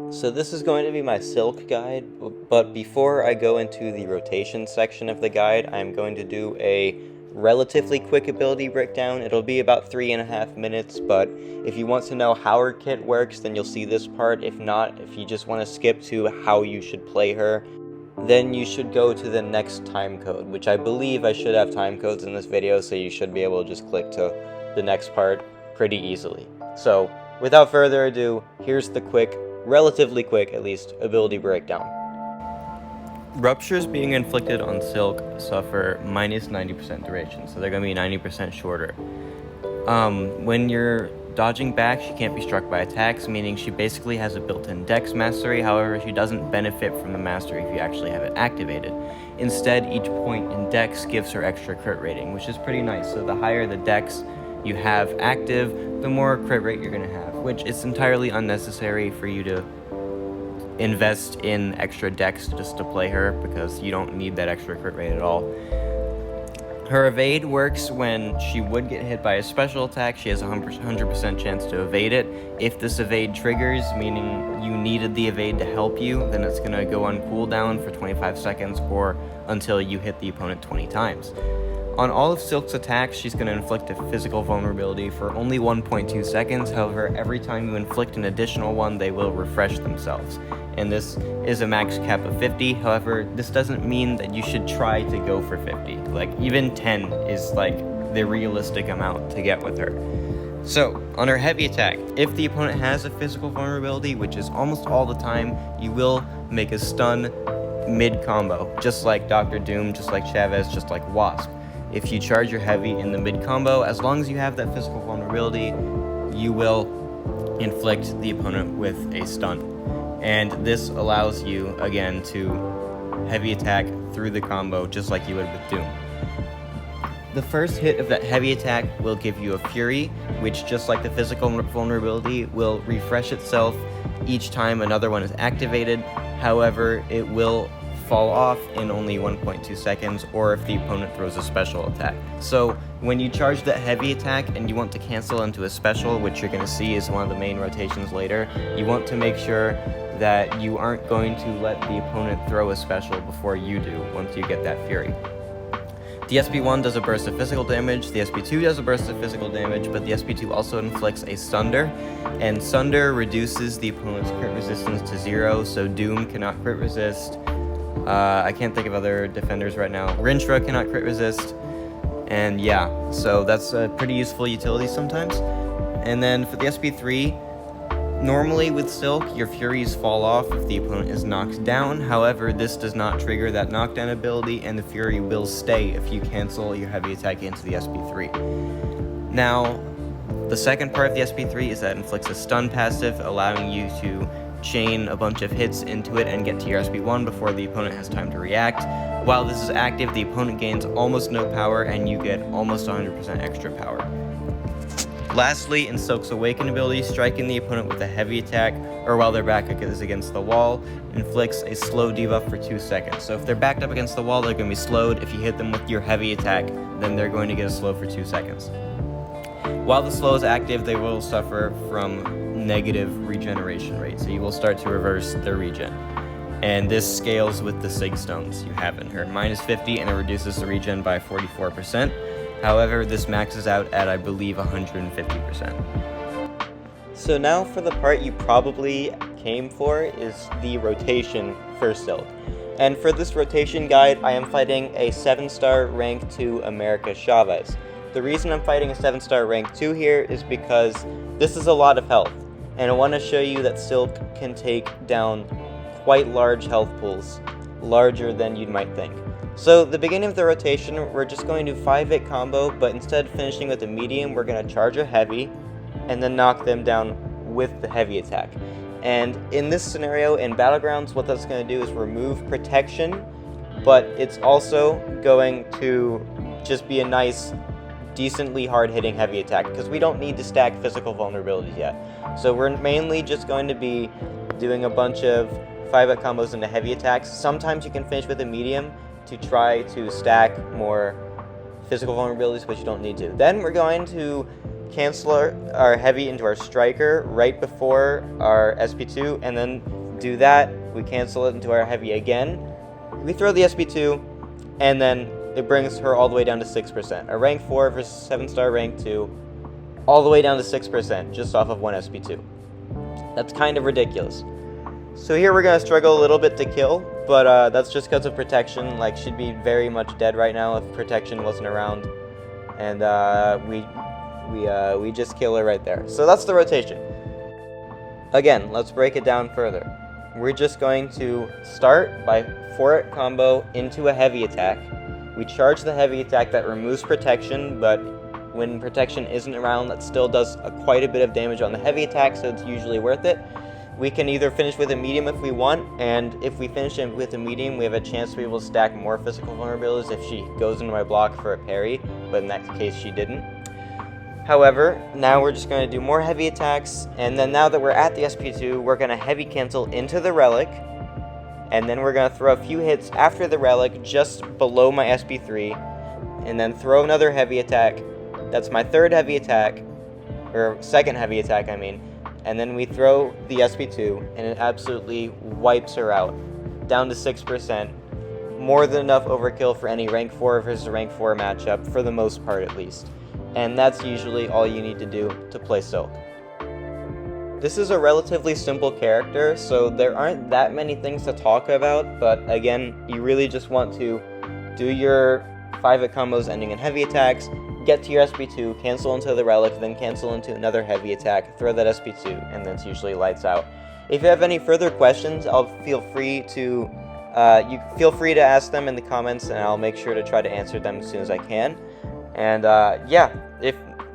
So this is going to be my Silk guide, but before I go into the rotation section of the guide, I'm going to do a relatively quick ability breakdown. It'll be about 3.5 minutes, but if you want to know how her kit works, then you'll see this part. If not, if you just want to skip to how you should play her, then you should go to the next time code, which I believe I should have time codes in this video, so you should be able to just click to the next part pretty easily. So without further ado, here's the relatively quick at least, ability breakdown. Ruptures being inflicted on Silk suffer minus 90% duration, so they're going to be 90% shorter. When you're dodging back, she can't be struck by attacks, meaning she basically has a built-in dex mastery. However, she doesn't benefit from the mastery if you actually have it activated. Instead, each point in dex gives her extra crit rating, which is pretty nice. So the higher the dex you have active, the more crit rate you're going to have, which is entirely unnecessary for you to invest in extra dex just to play her, because you don't need that extra crit rate at all. Her evade works when she would get hit by a special attack. She has a 100% chance to evade it. If this evade triggers, meaning you needed the evade to help you, then it's going to go on cooldown for 25 seconds or until you hit the opponent 20 times. On all of Silk's attacks, she's going to inflict a physical vulnerability for only 1.2 seconds. However, every time you inflict an additional one, they will refresh themselves. And this is a max cap of 50. However, this doesn't mean that you should try to go for 50. Like, even 10 is like the realistic amount to get with her. So, on her heavy attack, if the opponent has a physical vulnerability, which is almost all the time, you will make a stun mid-combo, just like Dr. Doom, just like Chavez, just like Wasp. If you charge your heavy in the mid-combo, as long as you have that physical vulnerability, you will inflict the opponent with a stun. And this allows you, again, to heavy attack through the combo, just like you would with Doom. The first hit of that heavy attack will give you a Fury, which, just like the physical vulnerability, will refresh itself each time another one is activated. However, it will fall off in only 1.2 seconds, or if the opponent throws a special attack. So when you charge that heavy attack and you want to cancel into a special, which you're going to see is one of the main rotations later, you want to make sure that you aren't going to let the opponent throw a special before you do once you get that Fury. The SP1 does a burst of physical damage, the SP2 does a burst of physical damage, but the SP2 also inflicts a Sunder, and Sunder reduces the opponent's crit resistance to 0, so Doom cannot crit resist. I can't think of other defenders right now. Rintrah cannot crit resist, and yeah, so that's a pretty useful utility sometimes. And then for the SP3, normally with Silk, your Furies fall off if the opponent is knocked down. However, this does not trigger that knockdown ability, and the Fury will stay if you cancel your heavy attack into the SP3. Now, the second part of the SP3 is that it inflicts a stun passive, allowing you to chain a bunch of hits into it and get to your SP1 before the opponent has time to react. While this is active, the opponent gains almost no power and you get almost 100% extra power. Lastly, in Silk's Awaken ability, striking the opponent with a heavy attack, or while their back is against the wall, inflicts a slow debuff for 2 seconds. So if they're backed up against the wall, they're going to be slowed. If you hit them with your heavy attack, then they're going to get a slow for 2 seconds. While the slow is active, they will suffer from negative regeneration rate, so you will start to reverse their regen. And this scales with the Sig Stones you have in her. Minus 50, and it reduces the regen by 44%. However, this maxes out at, I believe, 150%. So now for the part you probably came for, is the rotation for Silk. And for this rotation guide, I am fighting a 7-star rank 2 America Chavez. The reason I'm fighting a 7-star rank 2 here is because this is a lot of health, and I want to show you that Silk can take down quite large health pools, larger than you might think. So the beginning of the rotation, we're just going to 5-hit combo, but instead of finishing with a medium, we're going to charge a heavy, and then knock them down with the heavy attack. And in this scenario, in Battlegrounds, what that's going to do is remove protection, but it's also going to just be a nice, decently hard-hitting heavy attack, because we don't need to stack physical vulnerabilities yet. So we're mainly just going to be doing a bunch of 5-hit combos into heavy attacks. Sometimes you can finish with a medium to try to stack more physical vulnerabilities, but you don't need to. Then we're going to cancel our heavy into our striker right before our SP2, and then do that. We cancel it into our heavy again. We throw the SP2, and then it brings her all the way down to 6%. A rank 4 versus 7-star rank 2, all the way down to 6% just off of one SP2. That's kind of ridiculous. So here we're going to struggle a little bit to kill, but that's just because of protection. Like, she'd be very much dead right now if protection wasn't around. And we just kill her right there. So that's the rotation. Again, let's break it down further. We're just going to start by 4-hit combo into a heavy attack. We charge the heavy attack that removes protection, but when protection isn't around, that still does quite a bit of damage on the heavy attack, so it's usually worth it. We can either finish with a medium if we want, and if we finish it with a medium, we have a chance to be able to stack more physical vulnerabilities if she goes into my block for a parry, but in that case she didn't. However, now we're just going to do more heavy attacks, and then now that we're at the SP2, we're going to heavy cancel into the relic, and then we're going to throw a few hits after the relic just below my SP3, and then throw another heavy attack. That's my third heavy attack, or second heavy attack, I mean. And then we throw the SP2, and it absolutely wipes her out, down to 6%. More than enough overkill for any rank 4 versus rank 4 matchup, for the most part at least. And that's usually all you need to do to play Silk. This is a relatively simple character, so there aren't that many things to talk about, but again, you really just want to do your 5-hit combos ending in heavy attacks, get to your SP2, cancel into the relic, then cancel into another heavy attack, throw that SP2, and then it's usually lights out. If you have any further questions, feel free to ask them in the comments, and I'll make sure to try to answer them as soon as I can. And yeah,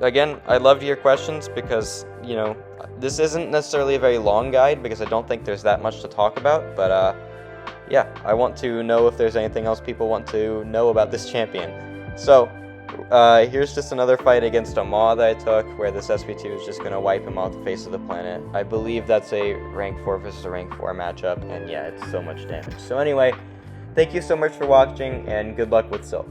again, I loved your questions because, you know, this isn't necessarily a very long guide because I don't think there's that much to talk about, but yeah, I want to know if there's anything else people want to know about this champion. So, here's just another fight against a Maw that I took where this SP2 is just going to wipe him off the face of the planet. I believe that's a rank 4 versus a rank 4 matchup, and yeah, it's so much damage. So anyway, thank you so much for watching, and good luck with Silk.